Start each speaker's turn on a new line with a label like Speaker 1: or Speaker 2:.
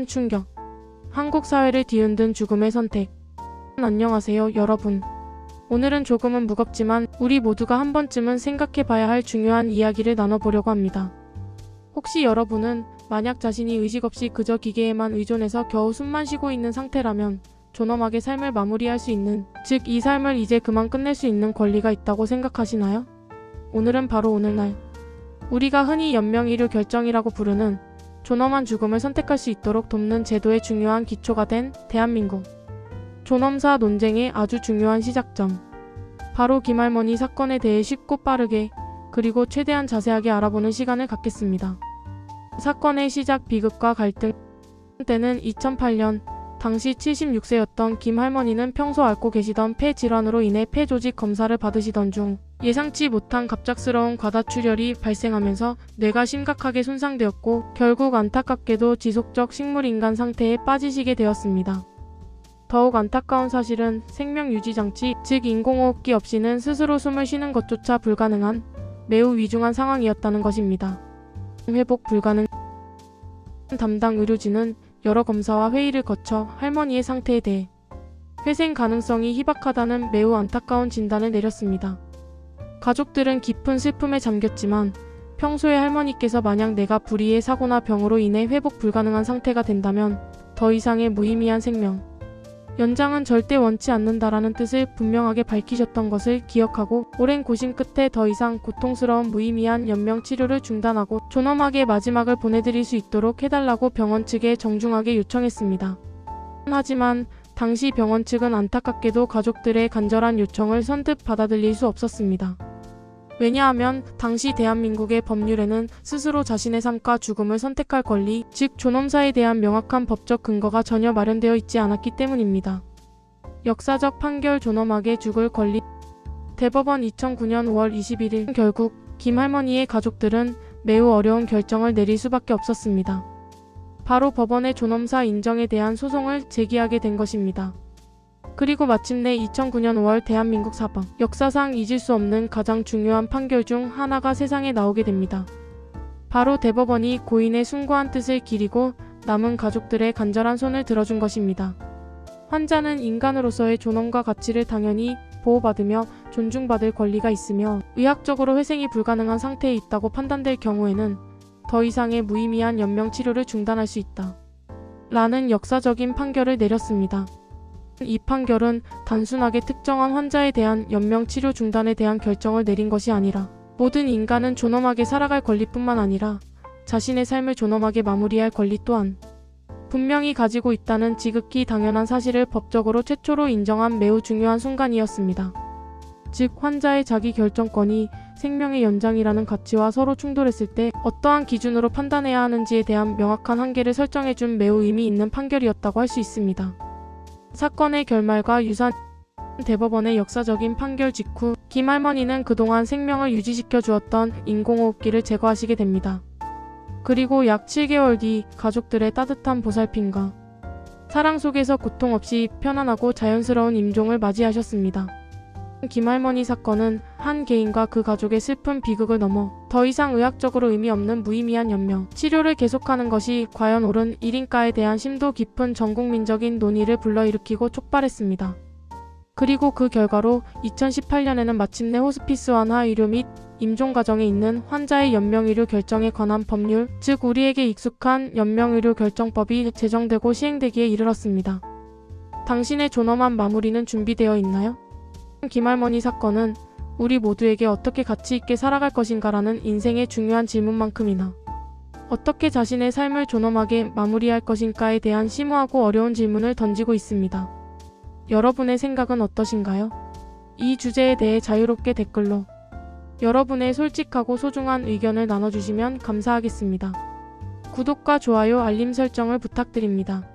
Speaker 1: 충격. 한국 사회를 뒤흔든 죽음의 선택. 안녕하세요, 여러분. 오늘은 조금은 무겁지만 우리 모두가 한 번쯤은 생각해봐야 할 중요한 이야기를 나눠보려고 합니다. 혹시 여러분은 만약 자신이 의식 없이 그저 기계에만 의존해서 겨우 숨만 쉬고 있는 상태라면 존엄하게 삶을 마무리할 수 있는, 즉 이 삶을 이제 그만 끝낼 수 있는 권리가 있다고 생각하시나요? 오늘은 바로 오늘날 우리가 흔히 연명의료 결정이라고 부르는 존엄한 죽음을 선택할 수 있도록 돕는 제도의 중요한 기초가 된 대한민국 존엄사 논쟁의 아주 중요한 시작점, 바로 김할머니 사건에 대해 쉽고 빠르게 그리고 최대한 자세하게 알아보는 시간을 갖겠습니다. 사건의 시작 비극과 갈등. 때는 2008년, 당시 76세였던 김할머니는 평소 앓고 계시던 폐 질환으로 인해 폐 조직 검사를 받으시던 중 예상치 못한 갑작스러운 과다출혈이 발생하면서 뇌가 심각하게 손상되었고 결국 안타깝게도 지속적 식물인간 상태에 빠지시게 되었습니다. 더욱 안타까운 사실은 생명유지장치, 즉 인공호흡기 없이는 스스로 숨을 쉬는 것조차 불가능한 매우 위중한 상황이었다는 것입니다. 회복 불가능. 담당 의료진은 여러 검사와 회의를 거쳐 할머니의 상태에 대해 회생 가능성이 희박하다는 매우 안타까운 진단을 내렸습니다. 가족들은 깊은 슬픔에 잠겼지만 평소에 할머니께서 만약 내가 불의의 사고나 병으로 인해 회복 불가능한 상태가 된다면 더 이상의 무의미한 생명 연장은 절대 원치 않는다라는 뜻을 분명하게 밝히셨던 것을 기억하고 오랜 고심 끝에 더 이상 고통스러운 무의미한 연명 치료를 중단하고 존엄하게 마지막을 보내드릴 수 있도록 해달라고 병원 측에 정중하게 요청했습니다. 하지만 당시 병원 측은 안타깝게도 가족들의 간절한 요청을 선뜻 받아들일 수 없었습니다. 왜냐하면 당시 대한민국의 법률에는 스스로 자신의 삶과 죽음을 선택할 권리, 즉 존엄사에 대한 명확한 법적 근거가 전혀 마련되어 있지 않았기 때문입니다. 역사적 판결 존엄하게 죽을 권리. 대법원 2009년 5월 21일 결국 김할머니의 가족들은 매우 어려운 결정을 내릴 수밖에 없었습니다. 바로 법원의 존엄사 인정에 대한 소송을 제기하게 된 것입니다. 그리고 마침내 2009년 5월 대한민국 사법 역사상 잊을 수 없는 가장 중요한 판결 중 하나가 세상에 나오게 됩니다. 바로 대법원이 고인의 숭고한 뜻을 기리고 남은 가족들의 간절한 손을 들어준 것입니다. 환자는 인간으로서의 존엄과 가치를 당연히 보호받으며 존중받을 권리가 있으며 의학적으로 회생이 불가능한 상태에 있다고 판단될 경우에는 더 이상의 무의미한 연명 치료를 중단할 수 있다. 라는 역사적인 판결을 내렸습니다. 이 판결은 단순하게 특정한 환자에 대한 연명치료 중단에 대한 결정을 내린 것이 아니라 모든 인간은 존엄하게 살아갈 권리뿐만 아니라 자신의 삶을 존엄하게 마무리할 권리 또한 분명히 가지고 있다는 지극히 당연한 사실을 법적으로 최초로 인정한 매우 중요한 순간이었습니다. 즉 환자의 자기 결정권이 생명의 연장이라는 가치와 서로 충돌했을 때 어떠한 기준으로 판단해야 하는지에 대한 명확한 한계를 설정해준 매우 의미 있는 판결이었다고 할 수 있습니다. 사건의 결말과 유사한 대법원의 역사적인 판결 직후 김할머니는 그동안 생명을 유지시켜 주었던 인공호흡기를 제거하시게 됩니다. 그리고 약 7개월 뒤 가족들의 따뜻한 보살핌과 사랑 속에서 고통 없이 편안하고 자연스러운 임종을 맞이하셨습니다. 김할머니 사건은 한 개인과 그 가족의 슬픈 비극을 넘어 더 이상 의학적으로 의미 없는 무의미한 연명 치료를 계속하는 것이 과연 옳은 일인가에 대한 심도 깊은 전국민적인 논의를 불러일으키고 촉발했습니다. 그리고 그 결과로 2018년에는 마침내 호스피스 완화 의료 및 임종 과정에 있는 환자의 연명의료 결정에 관한 법률, 즉 우리에게 익숙한 연명의료 결정법이 제정되고 시행되기에 이르렀습니다. 당신의 존엄한 마무리는 준비되어 있나요? 김할머니 사건은 우리 모두에게 어떻게 가치 있게 살아갈 것인가라는 인생의 중요한 질문만큼이나 어떻게 자신의 삶을 존엄하게 마무리할 것인가에 대한 심오하고 어려운 질문을 던지고 있습니다. 여러분의 생각은 어떠신가요? 이 주제에 대해 자유롭게 댓글로 여러분의 솔직하고 소중한 의견을 나눠주시면 감사하겠습니다. 구독과 좋아요, 알림 설정을 부탁드립니다.